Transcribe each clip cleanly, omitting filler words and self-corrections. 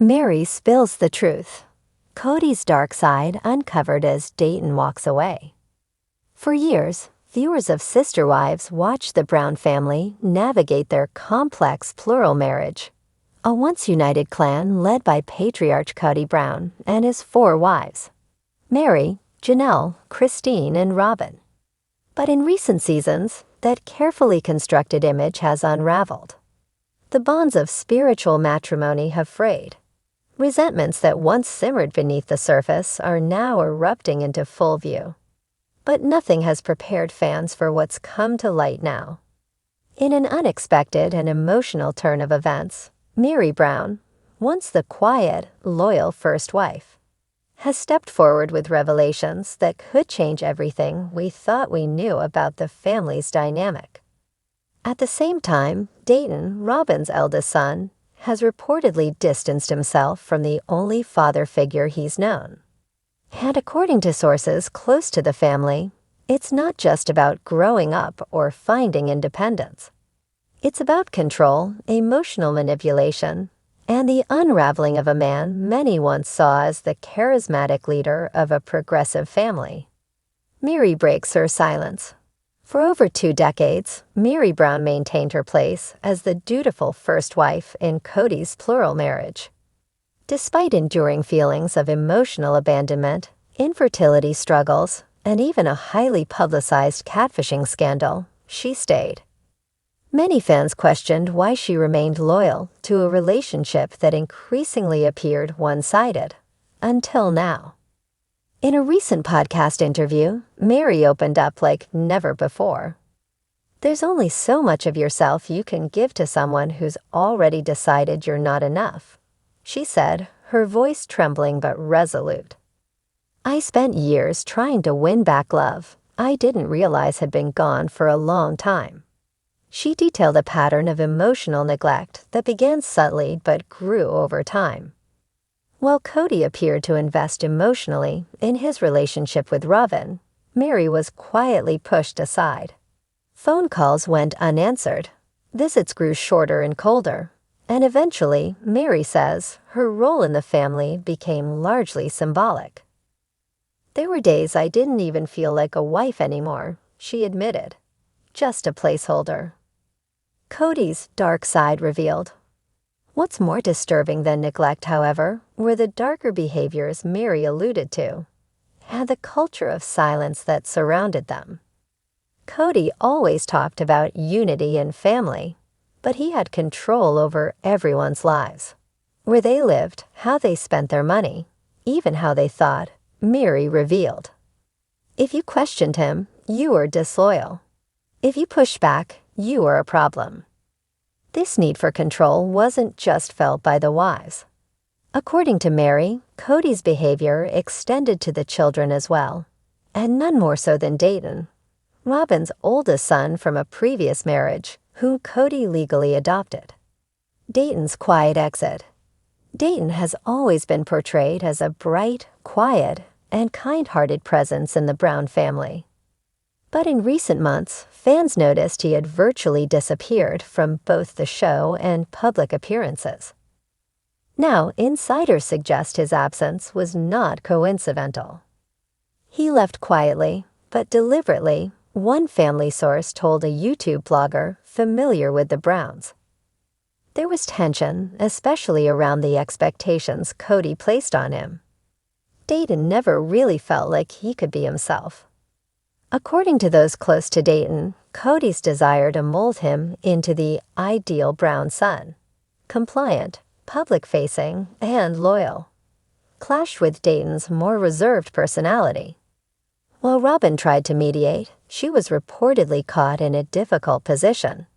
Meri spills the truth. Kody's dark side uncovered as Dayton walks away. For years, viewers of Sister Wives watched the Brown family navigate their complex plural marriage, a once-united clan led by patriarch Kody Brown and his 4 wives: Meri, Janelle, Christine, and Robyn. But in recent seasons, that carefully constructed image has unraveled. The bonds of spiritual matrimony have frayed. Resentments that once simmered beneath the surface are now erupting into full view. But nothing has prepared fans for what's come to light now. In an unexpected and emotional turn of events, Robyn Brown, once the quiet, loyal first wife, has stepped forward with revelations that could change everything we thought we knew about the family's dynamic. At the same time, Dayton, Robyn's eldest son, has reportedly distanced himself from the only father figure he's known. And according to sources close to the family, it's not just about growing up or finding independence. It's about control, emotional manipulation, and the unraveling of a man many once saw as the charismatic leader of a progressive family. Meri breaks her silence. For over 2 decades, Robyn Brown maintained her place as the dutiful first wife in Kody's plural marriage. Despite enduring feelings of emotional abandonment, infertility struggles, and even a highly publicized catfishing scandal, she stayed. Many fans questioned why she remained loyal to a relationship that increasingly appeared one-sided, until now. In a recent podcast interview, Meri opened up like never before. There's only so much of yourself you can give to someone who's already decided you're not enough, she said, her voice trembling but resolute. I spent years trying to win back love I didn't realize had been gone for a long time. She detailed a pattern of emotional neglect that began subtly but grew over time. While Kody appeared to invest emotionally in his relationship with Robyn, Meri was quietly pushed aside. Phone calls went unanswered, visits grew shorter and colder, and eventually, Meri says, her role in the family became largely symbolic. There were days I didn't even feel like a wife anymore, she admitted. Just a placeholder. Kody's dark side revealed. What's more disturbing than neglect, however, were the darker behaviors Meri alluded to, and the culture of silence that surrounded them. Kody always talked about unity and family, but he had control over everyone's lives. Where they lived, how they spent their money, even how they thought, Meri revealed. If you questioned him, you were disloyal. If you pushed back, you were a problem. This need for control wasn't just felt by the wives. According to Meri, Kody's behavior extended to the children as well, and none more so than Dayton, Robyn's oldest son from a previous marriage, whom Kody legally adopted. Dayton's quiet exit. Dayton has always been portrayed as a bright, quiet, and kind-hearted presence in the Brown family. But in recent months, fans noticed he had virtually disappeared from both the show and public appearances. Now, insiders suggest his absence was not coincidental. He left quietly, but deliberately, one family source told a YouTube blogger familiar with the Browns. There was tension, especially around the expectations Kody placed on him. Dayton never really felt like he could be himself. According to those close to Dayton, Kody's desire to mold him into the ideal Brown son, compliant, public-facing, and loyal, clashed with Dayton's more reserved personality. While Robyn tried to mediate, she was reportedly caught in a difficult position,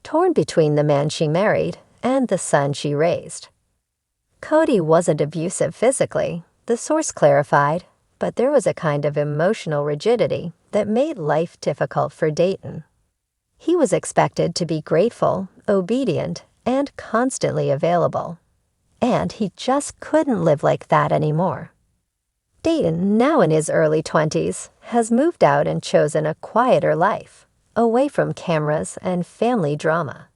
torn between the man she married and the son she raised. Kody wasn't abusive physically, the source clarified, but there was a kind of emotional rigidity that made life difficult for Dayton. He was expected to be grateful, obedient, and constantly available, and he just couldn't live like that anymore. Dayton, now in his early 20s, has moved out and chosen a quieter life, away from cameras and family drama.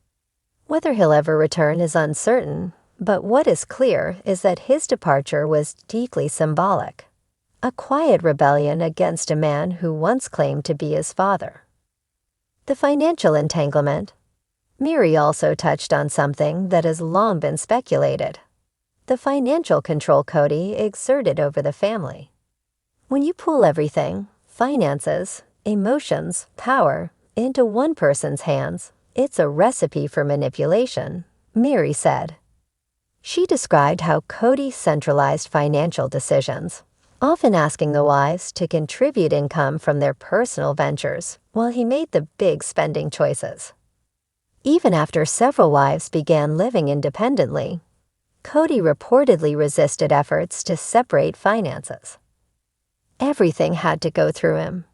Whether he'll ever return is uncertain, But what is clear is that his departure was deeply symbolic. A quiet rebellion against a man who once claimed to be his father. The financial entanglement. Meri also touched on something that has long been speculated. The financial control Kody exerted over the family. When you pool everything, finances, emotions, power, into one person's hands, it's a recipe for manipulation, Meri said. She described how Kody centralized financial decisions, often asking the wives to contribute income from their personal ventures while he made the big spending choices. Even after several wives began living independently, Kody reportedly resisted efforts to separate finances. Everything had to go through him.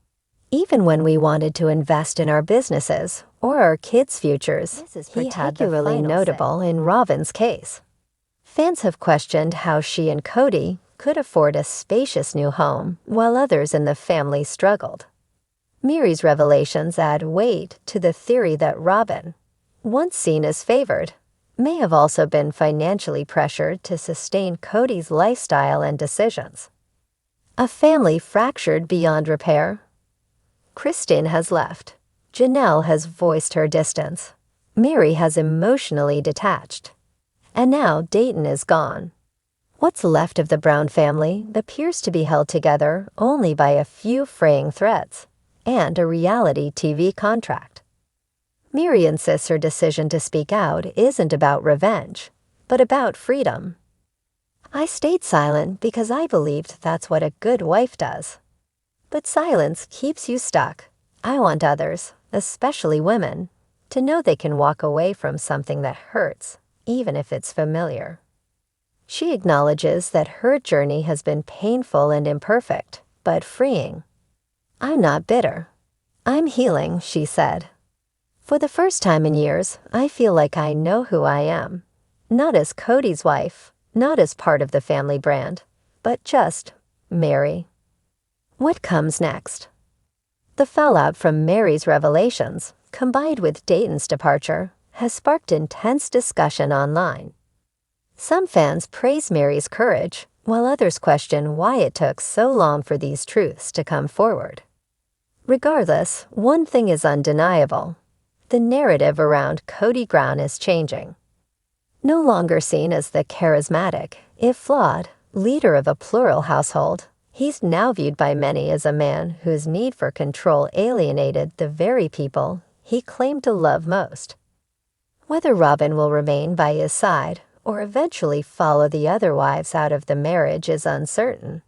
Even when we wanted to invest in our businesses or our kids' futures, he had particularly notable in Robyn's case. Fans have questioned how she and Kody could afford a spacious new home while others in the family struggled. Meri's revelations add weight to the theory that Robyn, once seen as favored, may have also been financially pressured to sustain Kody's lifestyle and decisions. A family fractured beyond repair. Kristen has left. Janelle has voiced her distance. Meri has emotionally detached. And now Dayton is gone. What's left of the Brown family appears to be held together only by a few fraying threads and a reality TV contract. Meri insists her decision to speak out isn't about revenge, but about freedom. I stayed silent because I believed that's what a good wife does. But silence keeps you stuck. I want others, especially women, to know they can walk away from something that hurts, even if it's familiar. She acknowledges that her journey has been painful and imperfect, but freeing. I'm not bitter. I'm healing, she said. For the first time in years, I feel like I know who I am. Not as Kody's wife, not as part of the family brand, but just Meri. What comes next? The fallout from Meri's revelations, combined with Dayton's departure, has sparked intense discussion online. Some fans praise Meri's courage, while others question why it took so long for these truths to come forward. Regardless, one thing is undeniable. The narrative around Kody Brown is changing. No longer seen as the charismatic, if flawed, leader of a plural household, he's now viewed by many as a man whose need for control alienated the very people he claimed to love most. Whether Robyn will remain by his side or eventually follow the other wives out of the marriage is uncertain.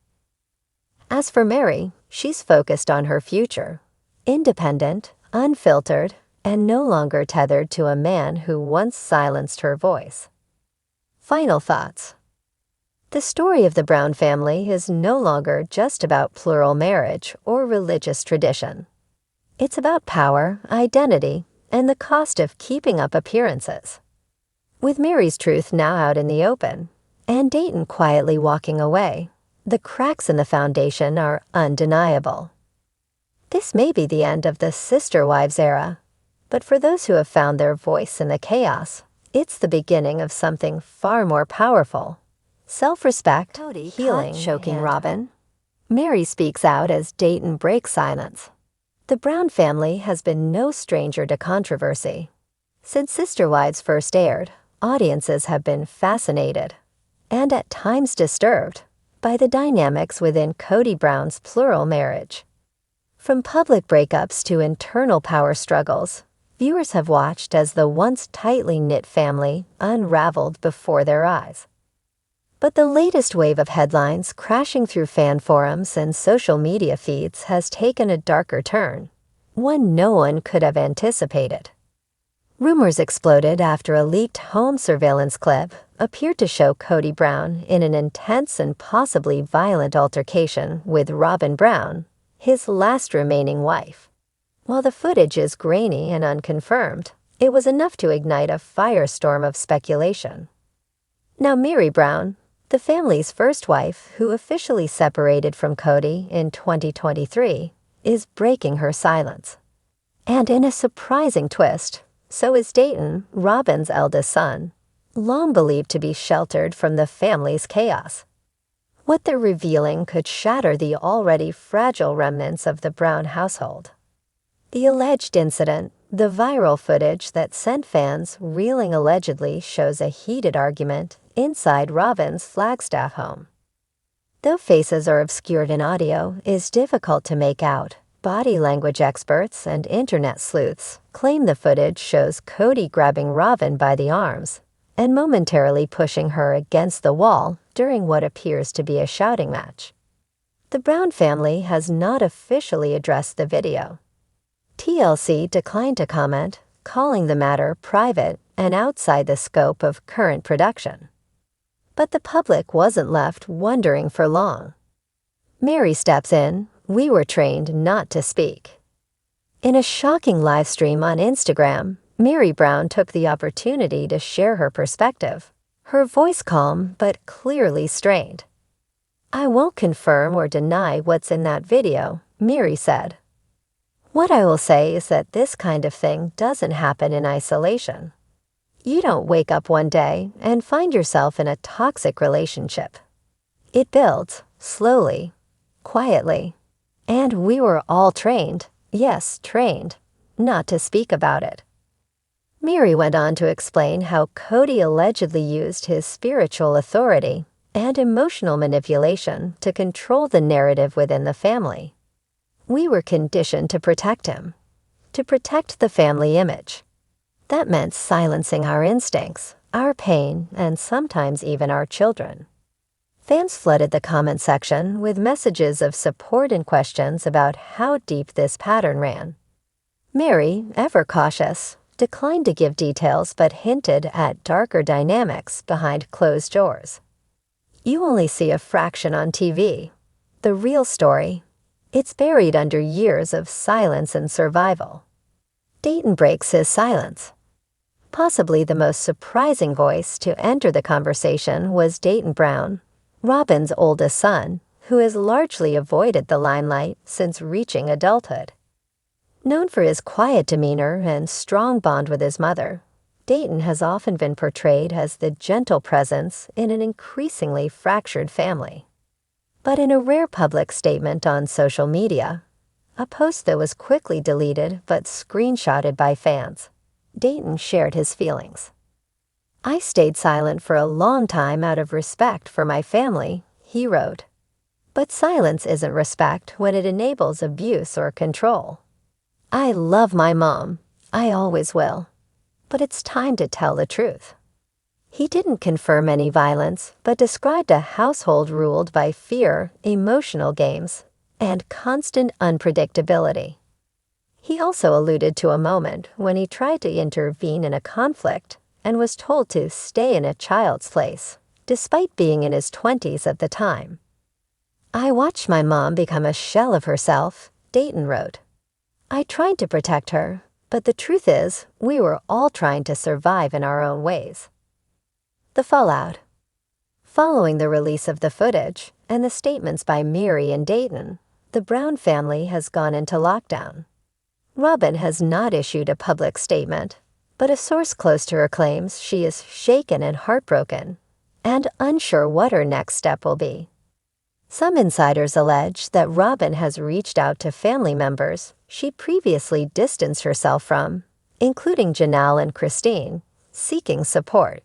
As for Meri, she's focused on her future, independent, unfiltered, and no longer tethered to a man who once silenced her voice. Final thoughts. The story of the Brown family is no longer just about plural marriage or religious tradition. It's about power, identity, and the cost of keeping up appearances. With Meri's truth now out in the open, and Dayton quietly walking away, the cracks in the foundation are undeniable. This may be the end of the sister wives era, but for those who have found their voice in the chaos, it's the beginning of something far more powerful. Self-respect, healing, choking Robyn. Meri speaks out as Dayton breaks silence. The Brown family has been no stranger to controversy. Since Sister Wives first aired, audiences have been fascinated, and at times disturbed, by the dynamics within Kody Brown's plural marriage. From public breakups to internal power struggles, viewers have watched as the once tightly knit family unraveled before their eyes. But the latest wave of headlines crashing through fan forums and social media feeds has taken a darker turn, one no one could have anticipated. Rumors exploded after a leaked home surveillance clip appeared to show Kody Brown in an intense and possibly violent altercation with Robyn Brown, his last remaining wife. While the footage is grainy and unconfirmed, it was enough to ignite a firestorm of speculation. Now Meri Brown, the family's first wife who officially separated from Kody in 2023, is breaking her silence. And in a surprising twist, so is Dayton, Robyn's eldest son. long believed to be sheltered from the family's chaos. What they're revealing could shatter the already fragile remnants of the Brown household. The alleged incident, the viral footage that sent fans reeling allegedly, shows a heated argument inside Robyn's Flagstaff home. Though faces are obscured in audio, is difficult to make out. Body language experts and internet sleuths claim the footage shows Kody grabbing Robyn by the arms and momentarily pushing her against the wall during what appears to be a shouting match. The Brown family has not officially addressed the video. TLC declined to comment, calling the matter private and outside the scope of current production. But the public wasn't left wondering for long. Meri steps in. We were trained not to speak. In a shocking live stream on Instagram, Robyn Brown took the opportunity to share her perspective, her voice calm but clearly strained. "I won't confirm or deny what's in that video," Meri said. "What I will say is that this kind of thing doesn't happen in isolation. You don't wake up one day and find yourself in a toxic relationship. It builds, slowly, quietly. And we were all trained, yes, trained, not to speak about it." Meri went on to explain how Kody allegedly used his spiritual authority and emotional manipulation to control the narrative within the family. "We were conditioned to protect him, to protect the family image. That meant silencing our instincts, our pain, and sometimes even our children." Fans flooded the comment section with messages of support and questions about how deep this pattern ran. Meri, ever cautious, declined to give details but hinted at darker dynamics behind closed doors. "You only see a fraction on TV. The real story, it's buried under years of silence and survival." Dayton breaks his silence. Possibly the most surprising voice to enter the conversation was Dayton Brown, Robyn's oldest son, who has largely avoided the limelight since reaching adulthood. Known for his quiet demeanor and strong bond with his mother, Dayton has often been portrayed as the gentle presence in an increasingly fractured family. But in a rare public statement on social media, a post that was quickly deleted but screenshotted by fans, Dayton shared his feelings. "I stayed silent for a long time out of respect for my family," he wrote. "But silence isn't respect when it enables abuse or control. I love my mom. I always will. But it's time to tell the truth." He didn't confirm any violence, but described a household ruled by fear, emotional games, and constant unpredictability. He also alluded to a moment when he tried to intervene in a conflict and was told to stay in a child's place, despite being in his 20s at the time. "I watched my mom become a shell of herself," Dayton wrote. "I tried to protect her, but the truth is, we were all trying to survive in our own ways." The fallout. Following the release of the footage and the statements by Meri and Dayton, the Brown family has gone into lockdown. Robyn has not issued a public statement, but a source close to her claims she is shaken and heartbroken and unsure what her next step will be. Some insiders allege that Robyn has reached out to family members she previously distanced herself from, including Janelle and Christine, seeking support.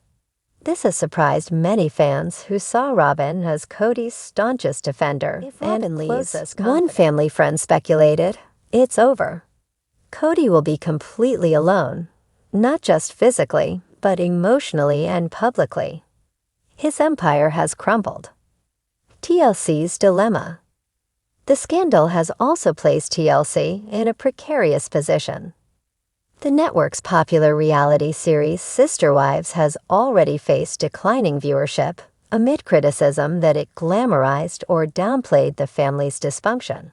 This has surprised many fans who saw Robyn as Kody's staunchest defender and closest confidant. One family friend speculated, "It's over. Kody will be completely alone, not just physically, but emotionally and publicly. His empire has crumbled." TLC's dilemma. The scandal has also placed TLC in a precarious position. The network's popular reality series Sister Wives has already faced declining viewership amid criticism that it glamorized or downplayed the family's dysfunction.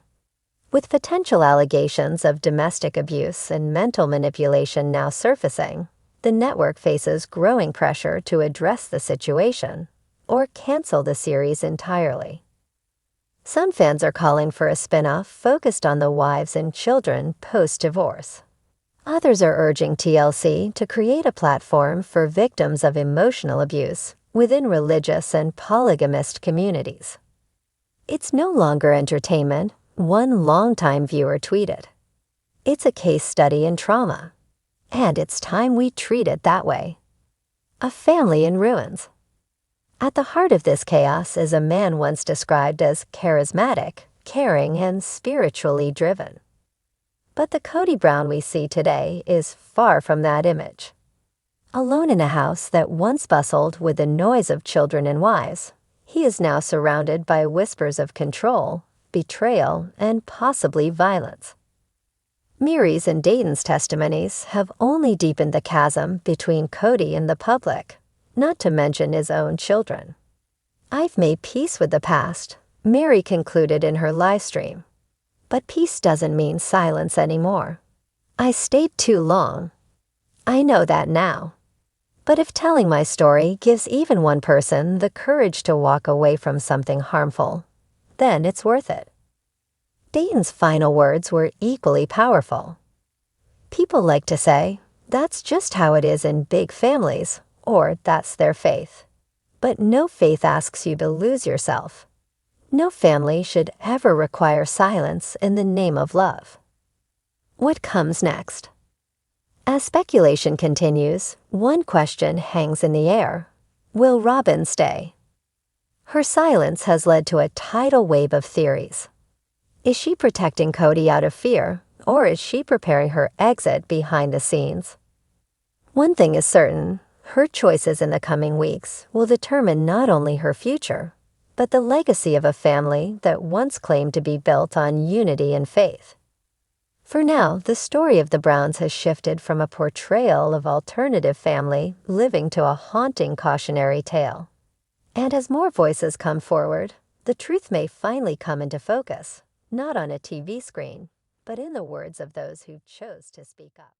With potential allegations of domestic abuse and mental manipulation now surfacing, the network faces growing pressure to address the situation or cancel the series entirely. Some fans are calling for a spin-off focused on the wives and children post-divorce. Others are urging TLC to create a platform for victims of emotional abuse within religious and polygamist communities. It's no longer entertainment, one longtime viewer tweeted. It's a case study in trauma, and it's time we treat it that way. A family in ruins. At the heart of this chaos is a man once described as charismatic, caring, and spiritually driven. But the Kody Brown we see today is far from that image. Alone in a house that once bustled with the noise of children and wives, he is now surrounded by whispers of control, betrayal, and possibly violence. Meri's and Dayton's testimonies have only deepened the chasm between Kody and the public, not to mention his own children. "I've made peace with the past," Meri concluded in her live stream. "But peace doesn't mean silence anymore. I stayed too long. I know that now. But if telling my story gives even one person the courage to walk away from something harmful, then it's worth it." Dayton's final words were equally powerful. People like to say, "That's just how it is in big families," or "that's their faith." But no faith asks you to lose yourself. No family should ever require silence in the name of love. What comes next? As speculation continues, one question hangs in the air. Will Robyn stay? Her silence has led to a tidal wave of theories. Is she protecting Kody out of fear, or is she preparing her exit behind the scenes? One thing is certain, her choices in the coming weeks will determine not only her future, but the legacy of a family that once claimed to be built on unity and faith. For now, the story of the Browns has shifted from a portrayal of alternative family living to a haunting cautionary tale. And as more voices come forward, the truth may finally come into focus, not on a TV screen, but in the words of those who chose to speak up.